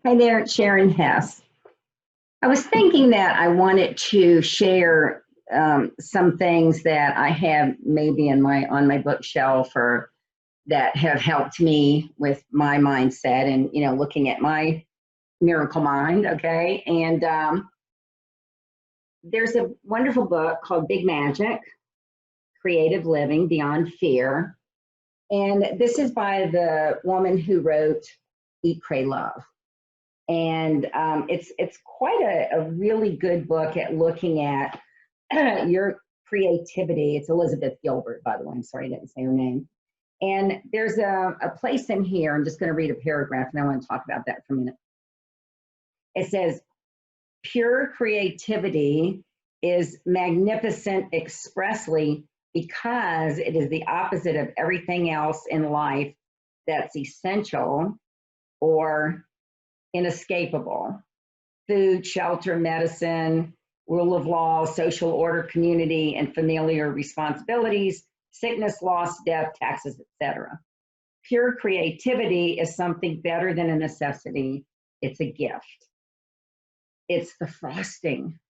Hey there, it's Sharon Hess. I was thinking that I wanted to share some things that I have maybe in my on my bookshelf or that have helped me with my mindset and looking at my miracle mind. Okay, and there's a wonderful book called Big Magic: Creative Living Beyond Fear, and this is by the woman who wrote Eat, Pray, Love. And it's quite a really good book at looking at your creativity. It's Elizabeth Gilbert, by the way. I'm sorry I didn't say her name. And there's a place in here, I'm just going to read a paragraph and I want to talk about that for a minute. It says, pure creativity is magnificent expressly because it is the opposite of everything else in life that's essential or inescapable: food, shelter, medicine, rule of law, social order, community, and familiar responsibilities, sickness, loss, death, taxes, etc. Pure creativity is something better than a necessity. It's a gift. It's the frosting.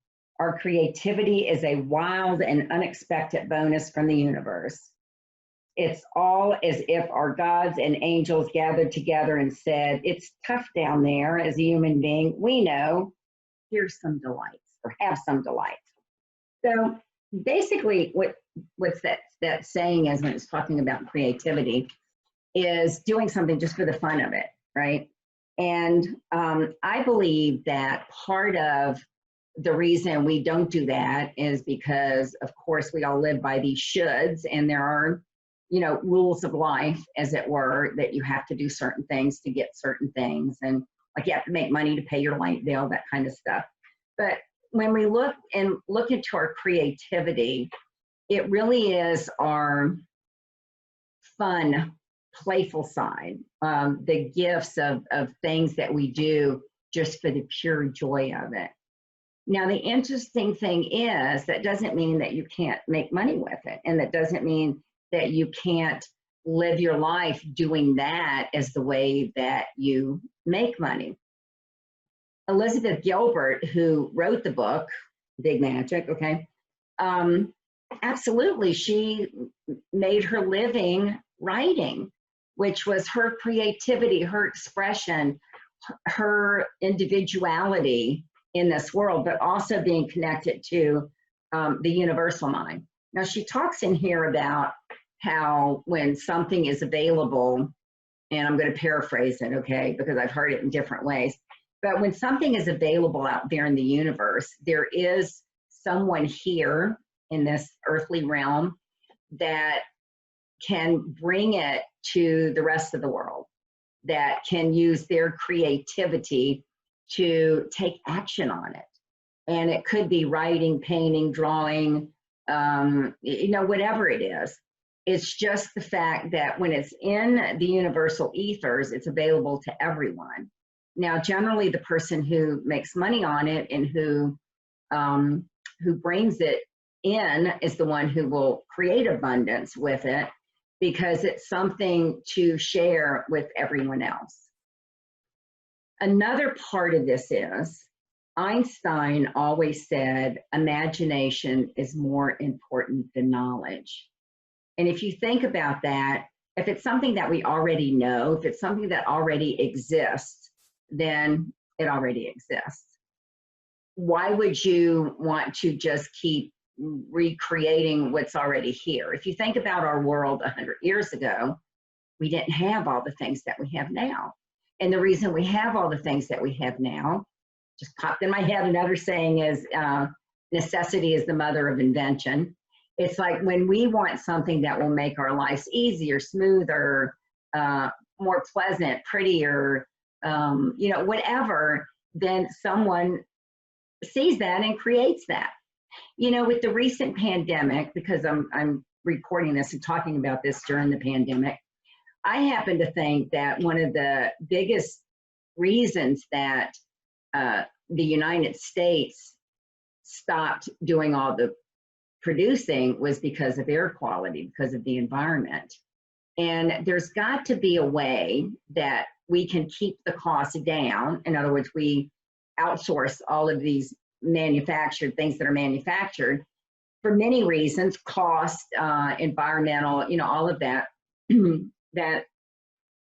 Our creativity is a wild and unexpected bonus from the universe. It's all as if our gods and angels gathered together and said, it's tough down there as a human being. We know, here's some delights, or have some delights. So basically what's that saying is, when it's talking about creativity, is doing something just for the fun of it, right? And I believe that part of the reason we don't do that is because, of course, we all live by these shoulds, and there are rules of life, as it were, that you have to do certain things to get certain things. And like, you have to make money to pay your light bill, that kind of stuff. But when we look into our creativity, it really is our fun, playful side, the gifts of things that we do just for the pure joy of it. Now, the interesting thing is that doesn't mean that you can't make money with it. And that doesn't mean that you can't live your life doing that as the way that you make money. Elizabeth Gilbert, who wrote the book, Big Magic, okay, absolutely, she made her living writing, which was her creativity, her expression, her individuality in this world, but also being connected to the universal mind. Now, she talks in here about how when something is available, and I'm going to paraphrase it, okay, because I've heard it in different ways, but when something is available out there in the universe, there is someone here in this earthly realm that can bring it to the rest of the world, that can use their creativity to take action on it. And it could be writing, painting, drawing, whatever it is. It's just the fact that when it's in the universal ethers, it's available to everyone. Now, generally, the person who makes money on it and who brings it in is the one who will create abundance with it, because it's something to share with everyone else. Another part of this is, Einstein always said, imagination is more important than knowledge. And if you think about that, if it's something that we already know, if it's something that already exists, then it already exists. Why would you want to just keep recreating what's already here? If you think about our world 100 years ago, we didn't have all the things that we have now. And the reason we have all the things that we have now, just popped in my head, another saying is, necessity is the mother of invention. It's like when we want something that will make our lives easier, smoother, more pleasant, prettier, whatever, then someone sees that and creates that. With the recent pandemic, because I'm recording this and talking about this during the pandemic, I happen to think that one of the biggest reasons that the United States stopped doing all the producing was because of air quality, because of the environment. And there's got to be a way that we can keep the cost down. In other words, we outsource all of these manufactured things that are manufactured for many reasons, cost, environmental, you know, all of that, that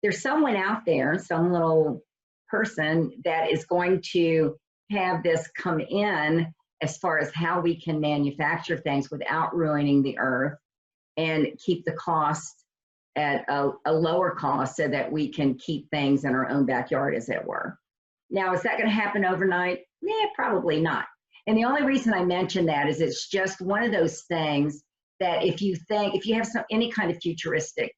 there's someone out there, some little person that is going to have this come in as far as how we can manufacture things without ruining the earth and keep the cost at a lower cost so that we can keep things in our own backyard, as it were. Now, is that going to happen overnight? Yeah, probably not. And the only reason I mention that is it's just one of those things that if you have any kind of futuristic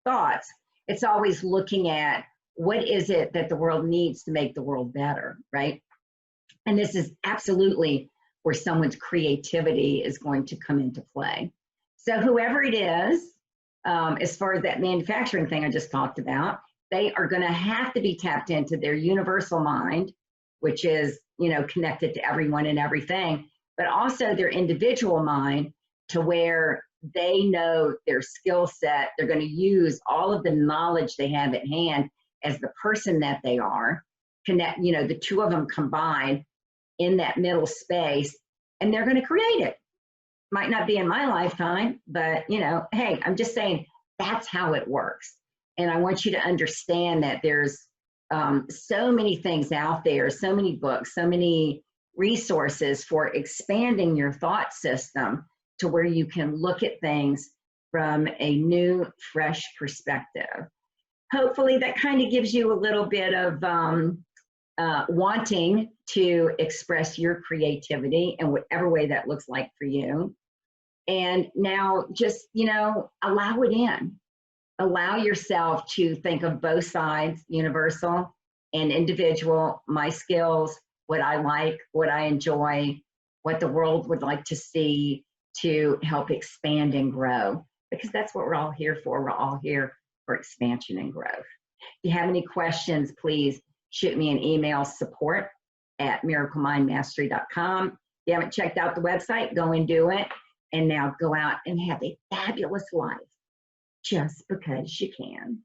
thoughts, it's always looking at what is it that the world needs to make the world better, right? And this is absolutely where someone's creativity is going to come into play. So whoever it is, as far as that manufacturing thing I just talked about, they are going to have to be tapped into their universal mind, which is, you know, connected to everyone and everything, but also their individual mind, to where they know their skill set. They're going to use all of the knowledge they have at hand as the person that they are, connect, you know, the two of them combined in that middle space, and they're going to create it. Might not be in my lifetime, but, you know, hey, I'm just saying that's how it works. And I want you to understand that there's so many things out there, so many books, so many resources for expanding your thought system to where you can look at things from a new, fresh perspective. Hopefully that kind of gives you a little bit of wanting to express your creativity in whatever way that looks like for you. And now just, you know, allow it in. Allow yourself to think of both sides, universal and individual, my skills, what I like, what I enjoy, what the world would like to see, to help expand and grow, because that's what we're all here for. We're all here for expansion and growth. If you have any questions, please shoot me an email, support@miraclemindmastery.com. If you haven't checked out the website, go and do it. And now go out and have a fabulous life, just because you can.